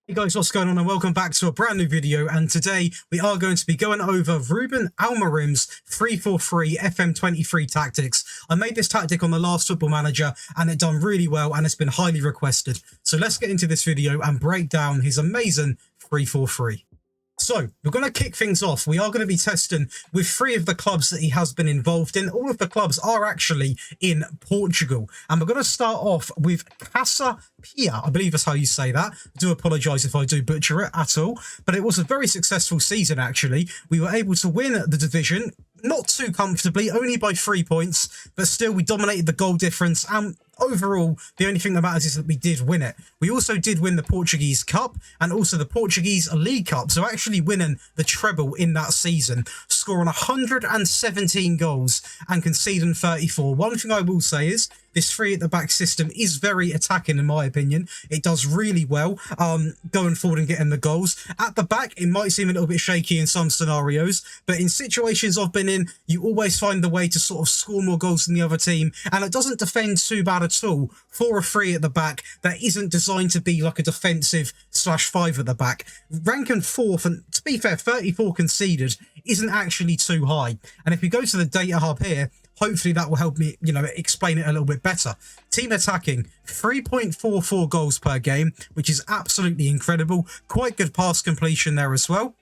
Hey guys, what's going on and welcome back to a brand new video, and today we are going to be going over Ruben Amorim's 3-4-3 FM23 tactics. I made this tactic on the last Football Manager and it done really well and it's been highly requested. So let's get into this video and break down his amazing 3-4-3. So, we're going to kick things off. We are going to be testing with 3 of the clubs that he has been involved in. All of the clubs are actually in Portugal. And we're going to start off with Casa Pia. I believe that's how you say that. I do apologise if I do butcher it at all. But it was a very successful season, actually. We were able to win the division, not too comfortably, only by 3 points. But still, we dominated the goal difference. And overall, the only thing that matters is that we did win it. We also did win the Portuguese Cup and also the Portuguese League Cup. So actually winning the treble in that season, scoring 117 goals and conceding 34. One thing I will say is this 3 at the back system is very attacking in my opinion. It does really well going forward and getting the goals. At the back, it might seem a little bit shaky in some scenarios, but in situations I've been in, you always find the way to sort of score more goals than the other team, and it doesn't defend too bad at all for a 3 at the back that isn't designed to be like a defensive /5 at the back. Ranking 4th, and to be fair, 34 conceded isn't actually too high. And if we go to the data hub here, hopefully that will help me, explain it a little bit better. Team attacking, 3.44 goals per game, which is absolutely incredible. Quite good pass completion there as well.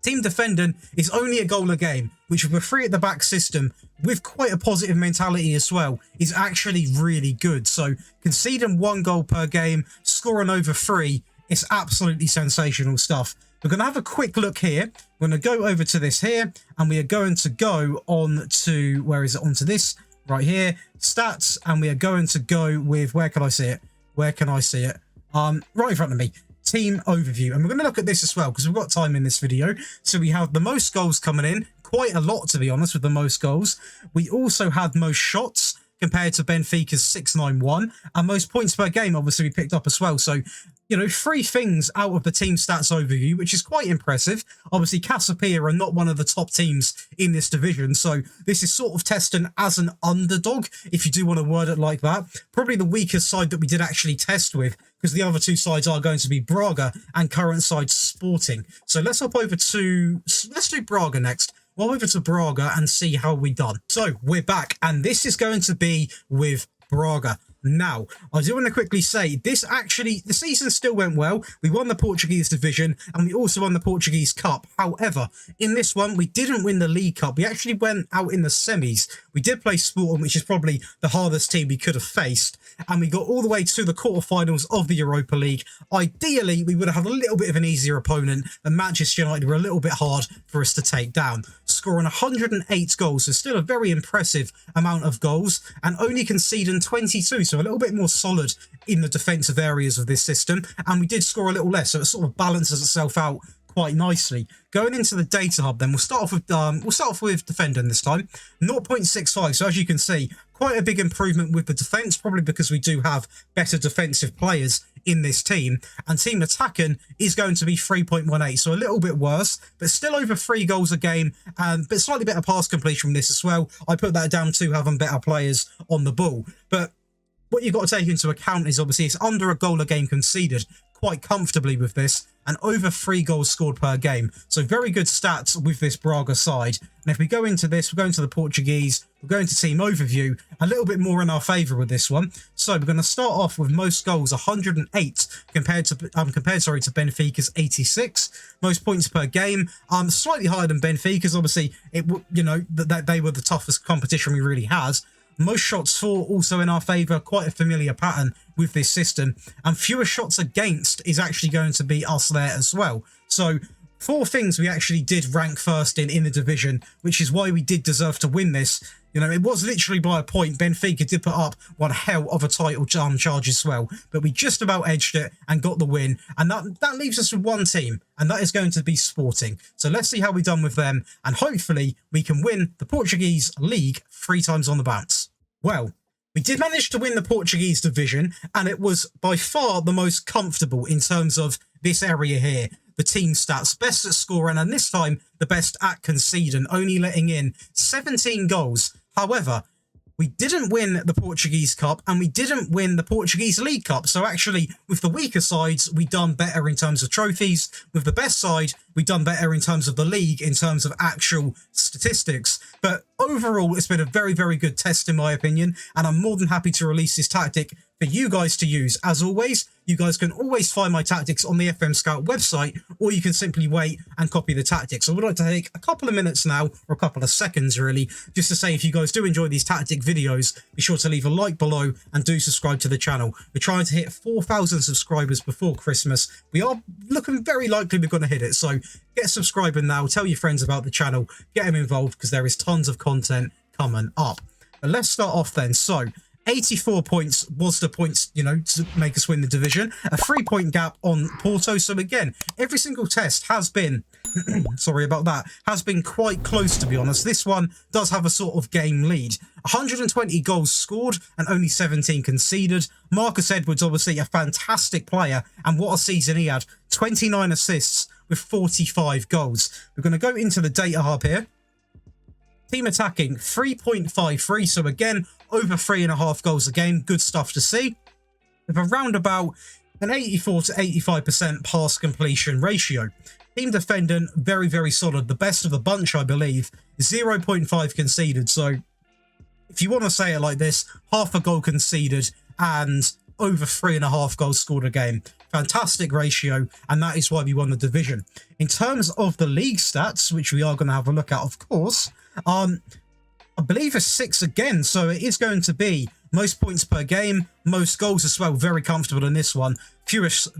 Team defending is only a goal a game, which with a 3 at the back system, with quite a positive mentality as well, is actually really good. So conceding 1 goal per game, scoring over 3, it's absolutely sensational stuff. We're going to have a quick look here. We're going to go over to this here, and we are going to go on to, where is it, onto this right here, stats, and we are going to go with, where can I see it? Where can I see it? Right in front of me. Team overview, and we're going to look at this as well because we've got time in this video. So we have the most goals coming in, quite a lot to be honest with the most goals. We also had most shots compared to Benfica's 691, and most points per game obviously we picked up as well. So 3 things out of the team stats overview, which is quite impressive. Obviously, Casa Pia are not one of the top teams in this division, so this is sort of testing as an underdog, if you do want to word it like that. Probably the weakest side that we did actually test with, because the other 2 sides are going to be Braga and current side Sporting. So let's hop over to, let's do Braga next. We'll over to Braga and see how we done. So we're back, and this is going to be with Braga. Now, I do want to quickly say, the season still went well. We won the Portuguese division and we also won the Portuguese Cup. However, in this one, we didn't win the League Cup. We actually went out in the semis. We did play Sporting, which is probably the hardest team we could have faced. And we got all the way to the quarterfinals of the Europa League. Ideally, we would have had a little bit of an easier opponent, and Manchester United were a little bit hard for us to take down. Scoring 108 goals, so still a very impressive amount of goals, and only conceding 22, so a little bit more solid in the defensive areas of this system, and we did score a little less, so it sort of balances itself out quite nicely. Going into the data hub, then we'll start off with defending this time. 0.65. So as you can see, quite a big improvement with the defense, probably because we do have better defensive players in this team. And team attacking is going to be 3.18, so a little bit worse, but still over 3 goals a game, but slightly better pass completion from this as well. I put that down to having better players on the ball. But what you've got to take into account is obviously it's under a goal a game conceded quite comfortably with this, and over 3 goals scored per game. So very good stats with this Braga side. And if we go into this, we're going to the Portuguese, we're going to team overview, a little bit more in our favour with this one. So we're going to start off with most goals, 108 compared to Benfica's 86. Most points per game, slightly higher than Benfica's. Obviously, that they were the toughest competition we really had. Most shots for, also in our favour, quite a familiar pattern with this system. And fewer shots against is actually going to be us there as well. So 4 things we actually did rank first in the division, which is why we did deserve to win this. It was literally by a point. Benfica did put up one hell of a title charge as well, but we just about edged it and got the win. And that leaves us with 1 team, and that is going to be Sporting. So let's see how we done with them, and hopefully we can win the Portuguese League 3 times on the bounce. Well, we did manage to win the Portuguese division, and it was by far the most comfortable in terms of this area here. The team stats, best at scoring, and this time the best at conceding, only letting in 17 goals. However, We didn't win the Portuguese Cup and we didn't win the Portuguese League Cup. So actually, with the weaker sides, we done better in terms of trophies. With the best side, we done better in terms of the league, in terms of actual statistics. But overall, it's been a very, very good test in my opinion. And I'm more than happy to release this tactic for you guys to use. As always, you guys can always find my tactics on the FM Scout website, or you can simply wait and copy the tactics. I would like to take a couple of minutes now, or a couple of seconds really, just to say if you guys do enjoy these tactic videos, be sure to leave a like below and do subscribe to the channel. We're trying to hit 4,000 subscribers before Christmas. We are looking very likely we're going to hit it, so get subscribing now, tell your friends about the channel, get them involved because there is tons of content coming up. But let's start off then. So 84 points was the points, you know, to make us win the division. A 3-point gap on Porto. So again, every single test has been, sorry about that, has been quite close, to be honest. This one does have a sort of game lead. 120 goals scored and only 17 conceded. Marcus Edwards, obviously a fantastic player. And what a season he had. 29 assists with 45 goals. We're going to go into the data hub here. Team attacking 3.53, so again, over 3.5 goals a game. Good stuff to see. With around about an 84 to 85% pass completion ratio. Team defending, very, very solid. The best of the bunch, I believe. 0.5 conceded, so if you want to say it like this, half a goal conceded and over 3.5 goals scored a game. Fantastic ratio, and that is why we won the division. In terms of the league stats, which we are going to have a look at, of course, I believe it's 6 again, so it is going to be most points per game, most goals as well. Very comfortable in this one. Fewest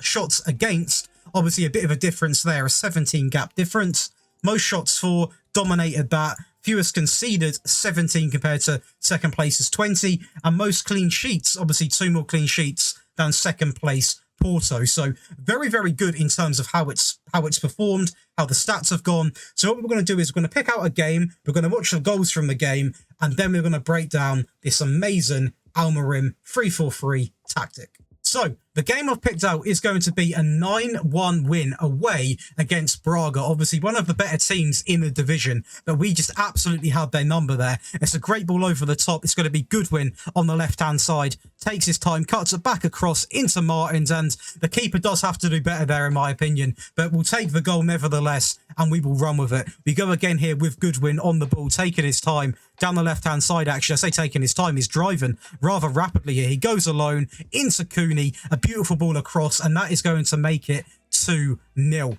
shots against, obviously a bit of a difference there, a 17 gap difference. Most shots for, dominated that. Fewest conceded, 17 compared to second place is 20. And most clean sheets, obviously 2 more clean sheets than second place Porto. So very, very good in terms of how it's performed, how the stats have gone. So what we're going to do is we're going to pick out a game, we're going to watch the goals from the game, and then we're going to break down this amazing Amorim 3-4-3 tactic. So the game I've picked out is going to be a 9-1 win away against Braga. Obviously, one of the better teams in the division, but we just absolutely had their number there. It's a great ball over the top. It's going to be Goodwin on the left-hand side. Takes his time, cuts it back across into Martins, and the keeper does have to do better there, in my opinion. But we'll take the goal nevertheless, and we will run with it. We go again here with Goodwin on the ball, taking his time. Down the left-hand side, actually, I say taking his time, he's driving rather rapidly here. He goes alone into Cooney, a beautiful ball across, and that is going to make it 2-0.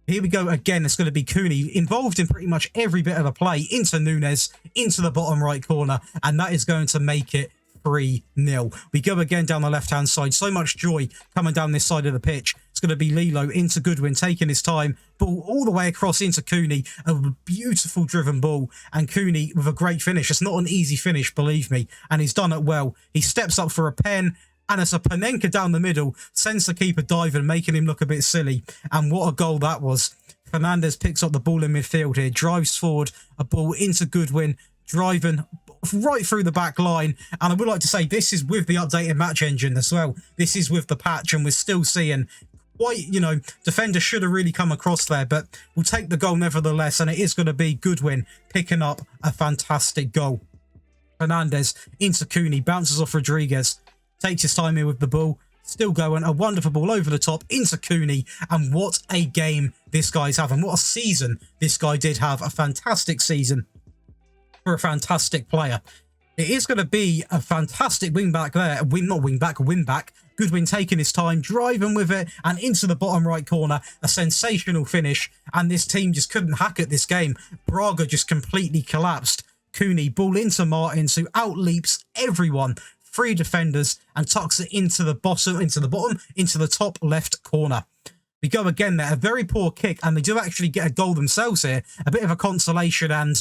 Here we go again. It's going to be Cooney involved in pretty much every bit of the play into Nunes, into the bottom right corner, and that is going to make it 3-0. We go again down the left-hand side. So much joy coming down this side of the pitch. It's going to be Lilo into Goodwin, taking his time. Ball all the way across into Cooney. A beautiful driven ball. And Cooney with a great finish. It's not an easy finish, believe me. And he's done it well. He steps up for a pen. And it's a Panenka down the middle. Sends the keeper diving, making him look a bit silly. And what a goal that was. Fernandez picks up the ball in midfield here. Drives forward. A ball into Goodwin. Driving right through the back line. And I would like to say this is with the updated match engine as well. This is with the patch, and we're still seeing quite, you know, defender should have really come across there, but we'll take the goal nevertheless, and it is going to be Goodwin picking up a fantastic goal. Fernandez into Cooney, bounces off Rodriguez, takes his time here with the ball, still going, a wonderful ball over the top into Cooney, and what a game this guy's having. What a season this guy did have. A fantastic season for a fantastic player. It is going to be a fantastic wing back there. Wing back. Goodwin taking his time, driving with it, and into the bottom right corner. A sensational finish, and this team just couldn't hack at this game. Braga just completely collapsed. Cooney, ball into Martins, who outleaps everyone. 3 defenders, and tucks it into the bottom, into the top left corner. We go again there. A very poor kick, and they do actually get a goal themselves here. A bit of a consolation, and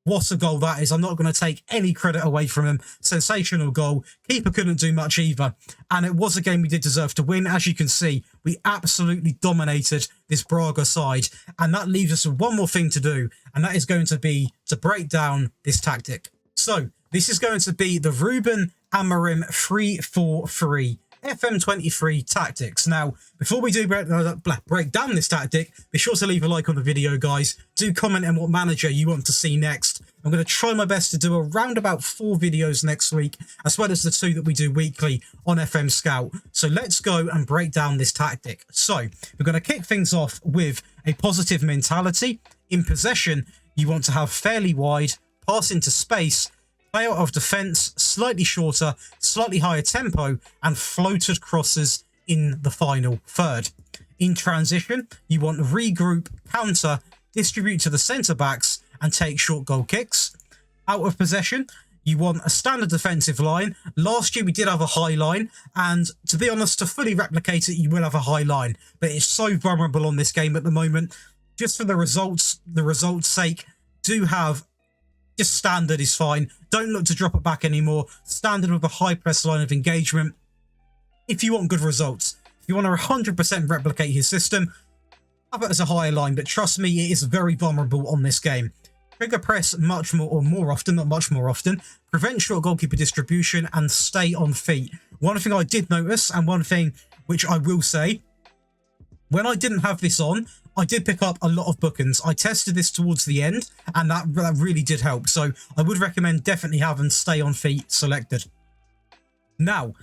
what a goal that is. I'm not going to take any credit away from him. Sensational goal. Keeper couldn't do much either. And it was a game we did deserve to win. As you can see, we absolutely dominated this Braga side. And that leaves us with one more thing to do. And that is going to be to break down this tactic. So, this is going to be the Ruben Amorim 3-4-3. FM23 tactics. Now, before we do break down this tactic, be sure to leave a like on the video, guys. Do comment on what manager you want to see next. I'm going to try my best to do around about 4 videos next week, as well as the 2 that we do weekly on FM Scout. So let's go and break down this tactic. So we're going to kick things off with a positive mentality. In possession, you want to have fairly wide, pass into space, play out of defence, slightly shorter, slightly higher tempo, and floated crosses in the final third. In transition, you want regroup, counter, distribute to the centre-backs, and take short goal kicks. Out of possession, you want a standard defensive line. Last year we did have a high line, and to be honest, to fully replicate it, you will have a high line. But it's so vulnerable on this game at the moment. Just for the results' sake, do have just standard is fine. Don't look to drop it back anymore. Standard with a high press line of engagement. If you want good results, if you want to 100% replicate his system, have it as a higher line. But trust me, it is very vulnerable on this game. Trigger press much more, or more often, not much more often. Prevent short goalkeeper distribution and stay on feet. One thing I did notice, and one thing which I will say, when I didn't have this on, I did pick up a lot of bookings. I tested this towards the end, and that really did help. So I would recommend definitely having stay on feet selected. Now,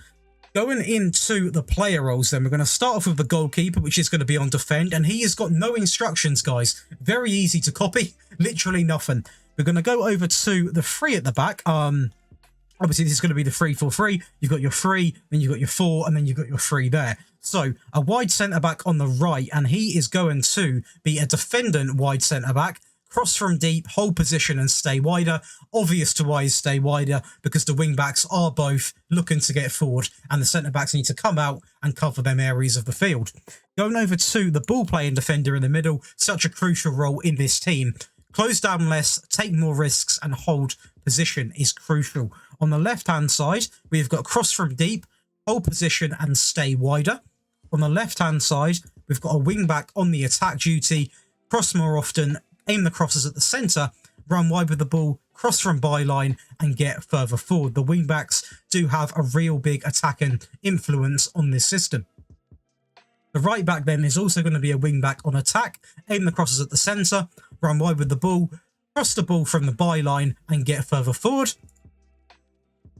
going into the player roles then, we're going to start off with the goalkeeper, which is going to be on defend, and he has got no instructions, guys. Very easy to copy, literally nothing. We're going to go over to the 3 at the back. Obviously, this is going to be the 3-4-3. You've got your 3, then you've got your 4, and then you've got your 3 there. So, a wide centre-back on the right, and he is going to be a defendant wide centre-back. Cross from deep, hold position and stay wider. Obvious to why stay wider, because the wing-backs are both looking to get forward, and the centre-backs need to come out and cover them areas of the field. Going over to the ball-playing defender in the middle, such a crucial role in this team. Close down less, take more risks, and hold position is crucial. On the left-hand side, we've got cross from deep, hold position and stay wider. On the left-hand side, we've got a wing-back on the attack duty, cross more often, aim the crosses at the centre, run wide with the ball, cross from byline and get further forward. The wing-backs do have a real big attacking influence on this system. The right-back then is also going to be a wing-back on attack, aim the crosses at the centre, run wide with the ball, cross the ball from the byline and get further forward.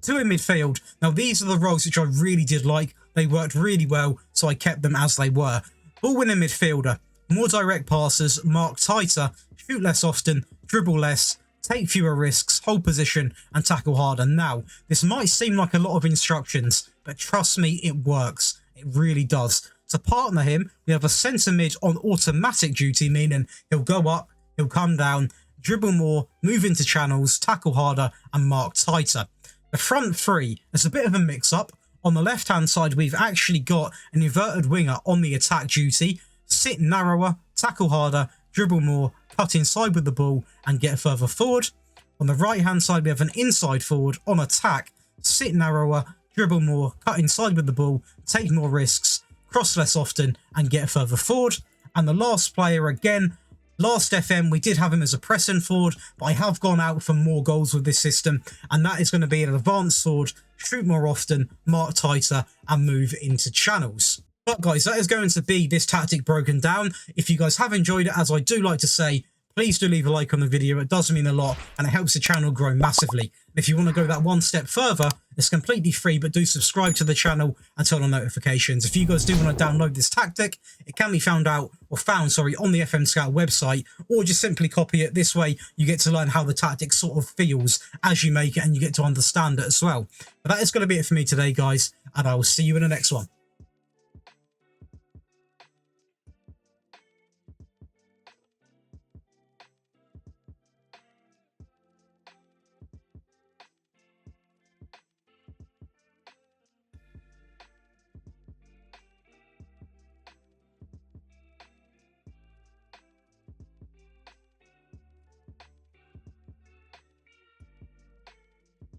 2 in midfield. Now, these are the roles which I really did like. They worked really well, so I kept them as they were. Ball-winning midfielder. More direct passes, mark tighter, shoot less often, dribble less, take fewer risks, hold position, and tackle harder. Now, this might seem like a lot of instructions, but trust me, it works. It really does. To partner him, we have a centre mid on automatic duty, meaning he'll go up, he'll come down, dribble more, move into channels, tackle harder, and mark tighter. The front 3 is a bit of a mix-up. On the left-hand side, we've actually got an inverted winger on the attack duty. Sit narrower, tackle harder, dribble more, cut inside with the ball, and get further forward. On the right-hand side, we have an inside forward on attack. Sit narrower, dribble more, cut inside with the ball, take more risks, cross less often, and get further forward. And the last player, again, last FM, we did have him as a pressing forward, but I have gone out for more goals with this system, and that is going to be an advanced forward, shoot more often, mark tighter, and move into channels. But guys, that is going to be this tactic broken down. If you guys have enjoyed it, as I do like to say, please do leave a like on the video. It does mean a lot, and it helps the channel grow massively. If you want to go that one step further, it's completely free, but do subscribe to the channel and turn on notifications. If you guys do want to download this tactic, it can be found on the FM Scout website, or just simply copy it. This way, you get to learn how the tactic sort of feels as you make it, and you get to understand it as well. But that is going to be it for me today, guys, and I will see you in the next one.